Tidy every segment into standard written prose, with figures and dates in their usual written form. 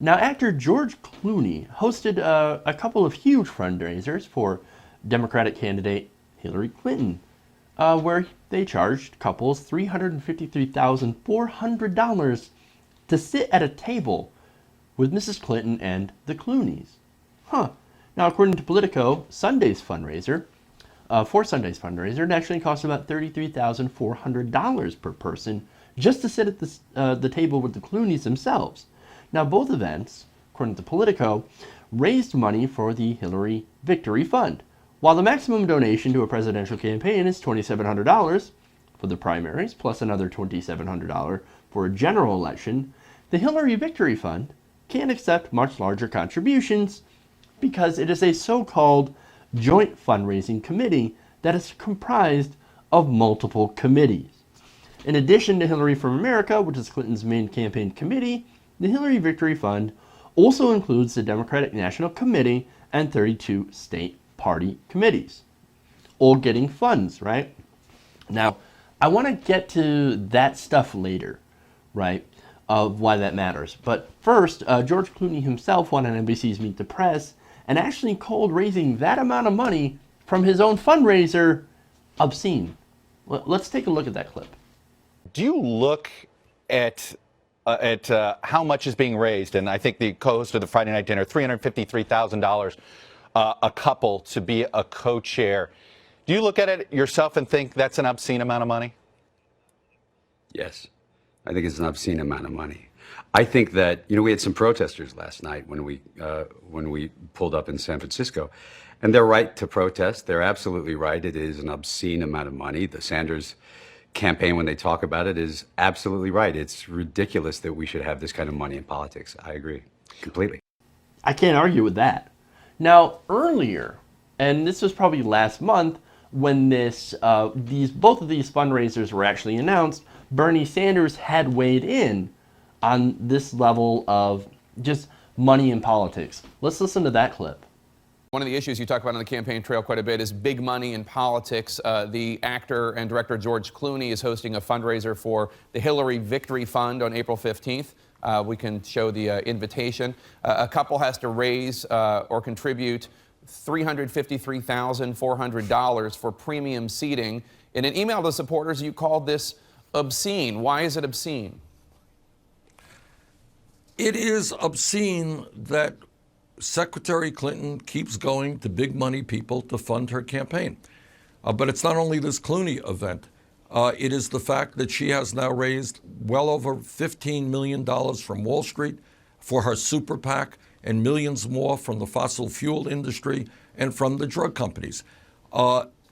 Now, actor George Clooney hosted a couple of huge fundraisers for Democratic candidate Hillary Clinton, where they charged couples $353,400 to sit at a table with Mrs. Clinton and the Clooneys. Huh. Now, according to Politico, Sunday's fundraiser, it actually cost about $33,400 per person just to sit at the table with the Clooneys themselves. Now, both events, according to Politico, raised money for the Hillary Victory Fund. While the maximum donation to a presidential campaign is $2,700 for the primaries, plus another $2,700 for a general election, the Hillary Victory Fund can't accept much larger contributions because it is a so-called joint fundraising committee that is comprised of multiple committees. In addition to Hillary for America, which is Clinton's main campaign committee, the Hillary Victory Fund also includes the Democratic National Committee and 32 state party committees, all getting funds, right? Now, I want to get to that stuff later, right, of why that matters. But first, George Clooney himself went on NBC's Meet the Press and actually called raising that amount of money from his own fundraiser obscene. Let's take a look at that clip. Do you look at how much is being raised? And I think the co-host of the Friday Night Dinner, $353,000 a couple to be a co-chair. Do you look at it yourself and think that's an obscene amount of money? Yes, I think it's an obscene amount of money. I think that, we had some protesters last night when we pulled up in San Francisco, and they're right to protest. They're absolutely right. It is an obscene amount of money. The Sanders campaign, when they talk about it, is absolutely right. It's ridiculous that we should have this kind of money in politics. I agree completely. I can't argue with that. Now, earlier, and this was probably last month, when both of these fundraisers were actually announced, Bernie Sanders had weighed in on this level of just money in politics. Let's listen to that clip. One of the issues you talk about on the campaign trail quite a bit is big money in politics. The actor and director George Clooney is hosting a fundraiser for the Hillary Victory Fund on April 15th. We can show the invitation. A couple has to raise or contribute $353,400 for premium seating. In an email to supporters, you called this obscene. Why is it obscene? It is obscene that Secretary Clinton keeps going to big money people to fund her campaign. But it's not only this Clooney event. It is the fact that she has now raised well over $15 million from Wall Street for her super PAC and millions more from the fossil fuel industry and from the drug companies.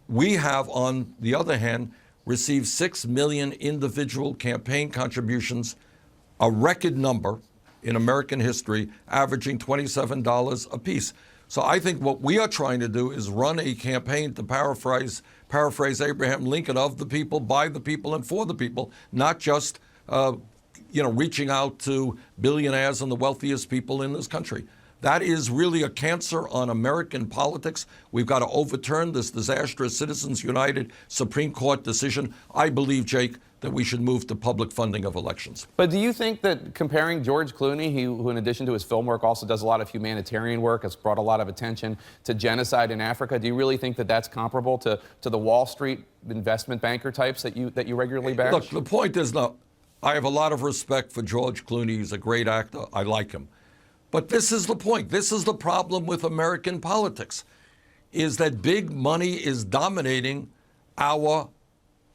We have, on the other hand, received 6 million individual campaign contributions, a record number in American history, averaging $27 apiece. So I think what we are trying to do is run a campaign, to paraphrase Abraham Lincoln, of the people, by the people, and for the people, not just reaching out to billionaires and the wealthiest people in this country. That is really a cancer on American politics. We've got to overturn this disastrous Citizens United Supreme Court decision. I believe, Jake, that we should move to public funding of elections. But do you think that comparing George Clooney, who in addition to his film work also does a lot of humanitarian work, has brought a lot of attention to genocide in Africa, do you really think that that's comparable to the Wall Street investment banker types that you regularly bash? Look, the point is, I have a lot of respect for George Clooney. He's a great actor. I like him. But this is the point. This is the problem with American politics, is that big money is dominating our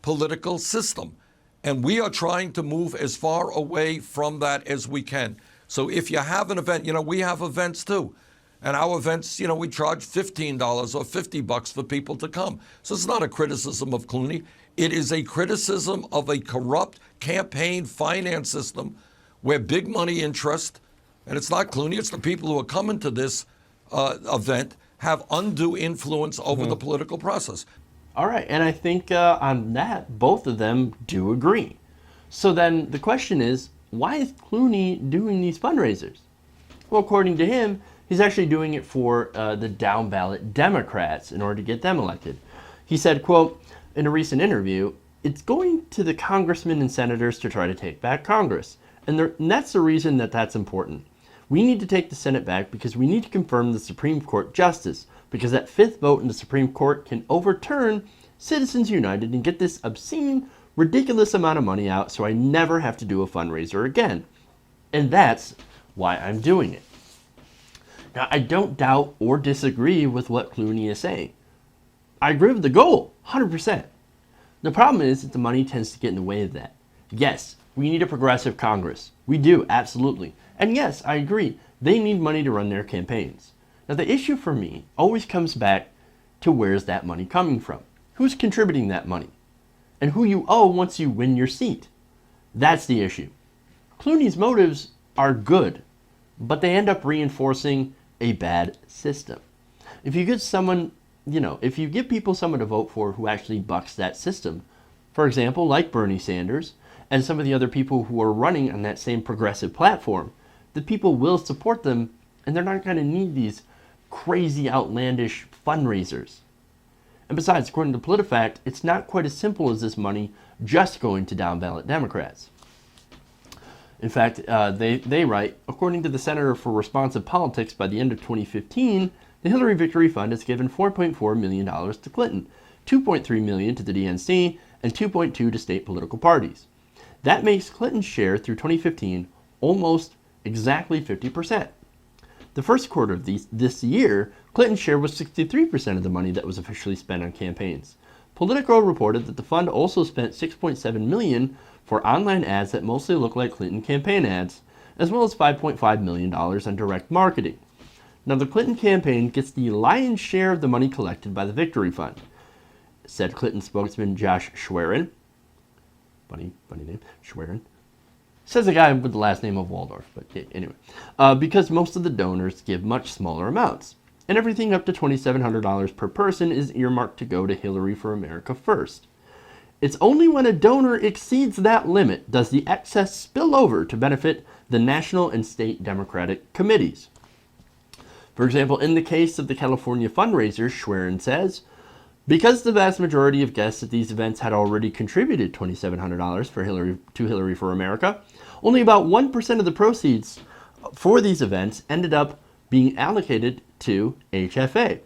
political system. And we are trying to move as far away from that as we can. So if you have an event, we have events too. And our events, we charge $15 or $50 for people to come. So it's not a criticism of Clooney. It is a criticism of a corrupt campaign finance system where big money interest, and it's not Clooney, it's the people who are coming to this event, have undue influence over the political process. All right, and I think on that, both of them do agree. So then the question is, why is Clooney doing these fundraisers? Well, according to him, he's actually doing it for the down-ballot Democrats in order to get them elected. He said, quote, in a recent interview, it's going to the congressmen and senators to try to take back Congress. And that's the reason that that's important. We need to take the Senate back because we need to confirm the Supreme Court justice, because that fifth vote in the Supreme Court can overturn Citizens United and get this obscene, ridiculous amount of money out so I never have to do a fundraiser again. And that's why I'm doing it. Now, I don't doubt or disagree with what Clooney is saying. I agree with the goal, 100%. The problem is that the money tends to get in the way of that. Yes, we need a progressive Congress. We do, absolutely. And yes, I agree, they need money to run their campaigns. Now, the issue for me always comes back to where's that money coming from? Who's contributing that money? And who you owe once you win your seat. That's the issue. Clooney's motives are good, but they end up reinforcing a bad system. If you get someone, if you give people someone to vote for who actually bucks that system, for example, like Bernie Sanders and some of the other people who are running on that same progressive platform, the people will support them, and they're not going to need these crazy, outlandish fundraisers. And besides, according to PolitiFact, it's not quite as simple as this money just going to down-ballot Democrats. In fact, they write, according to the Center for Responsive Politics, by the end of 2015, the Hillary Victory Fund has given $4.4 million to Clinton, $2.3 million to the DNC, and $2.2 million to state political parties. That makes Clinton's share through 2015 almost exactly 50%. The first quarter of this year, Clinton's share was 63% of the money that was officially spent on campaigns. Politico reported that the fund also spent $6.7 million for online ads that mostly look like Clinton campaign ads, as well as $5.5 million on direct marketing. Now, the Clinton campaign gets the lion's share of the money collected by the Victory Fund, said Clinton spokesman Josh Schwerin. Funny name, Schwerin. Says a guy with the last name of Waldorf, but anyway. Because most of the donors give much smaller amounts, and everything up to $2,700 per person is earmarked to go to Hillary for America First. It's only when a donor exceeds that limit does the excess spill over to benefit the national and state Democratic committees. For example, in the case of the California fundraisers, Schwerin says, because the vast majority of guests at these events had already contributed $2,700 to Hillary for America, only about 1% of the proceeds for these events ended up being allocated to HFA.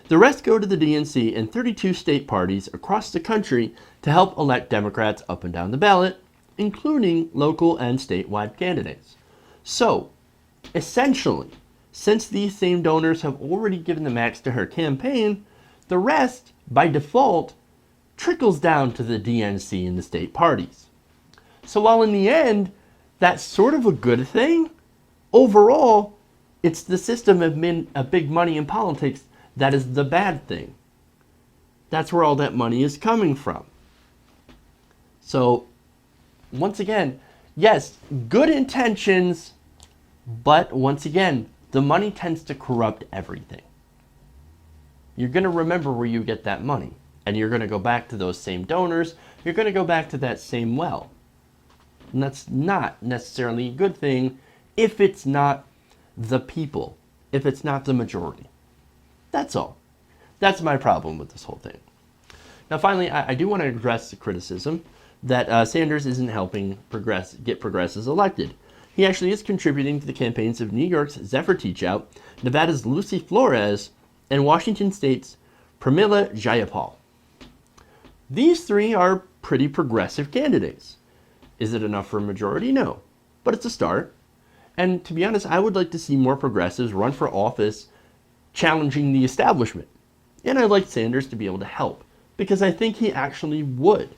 The rest go to the DNC and 32 state parties across the country to help elect Democrats up and down the ballot, including local and statewide candidates. So, essentially, since these same donors have already given the max to her campaign, the rest, by default, trickles down to the DNC and the state parties. So while in the end, that's sort of a good thing, overall, it's the system of big money in politics that is the bad thing. That's where all that money is coming from. So, once again, yes, good intentions, but once again, the money tends to corrupt everything. You're going to remember where you get that money, and you're going to go back to those same donors, you're going to go back to that same well. And that's not necessarily a good thing if it's not the people, if it's not the majority. That's all. That's my problem with this whole thing. Now, finally, I do want to address the criticism that Sanders isn't helping get progressives elected. He actually is contributing to the campaigns of New York's Zephyr Teachout, Nevada's Lucy Flores, and Washington State's Pramila Jayapal. These three are pretty progressive candidates. Is it enough for a majority? No, but it's a start. And to be honest, I would like to see more progressives run for office challenging the establishment. And I'd like Sanders to be able to help, because I think he actually would.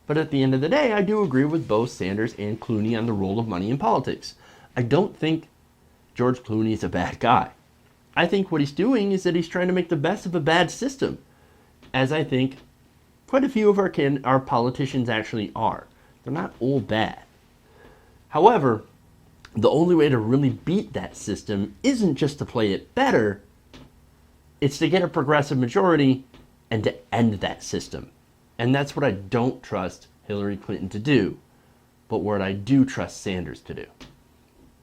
But at the end of the day, I do agree with both Sanders and Clooney on the role of money in politics. I don't think George Clooney is a bad guy. I think what he's doing is that he's trying to make the best of a bad system, as I think quite a few of our politicians actually are. They're not all bad. However, the only way to really beat that system isn't just to play it better, it's to get a progressive majority and to end that system. And that's what I don't trust Hillary Clinton to do, but what I do trust Sanders to do.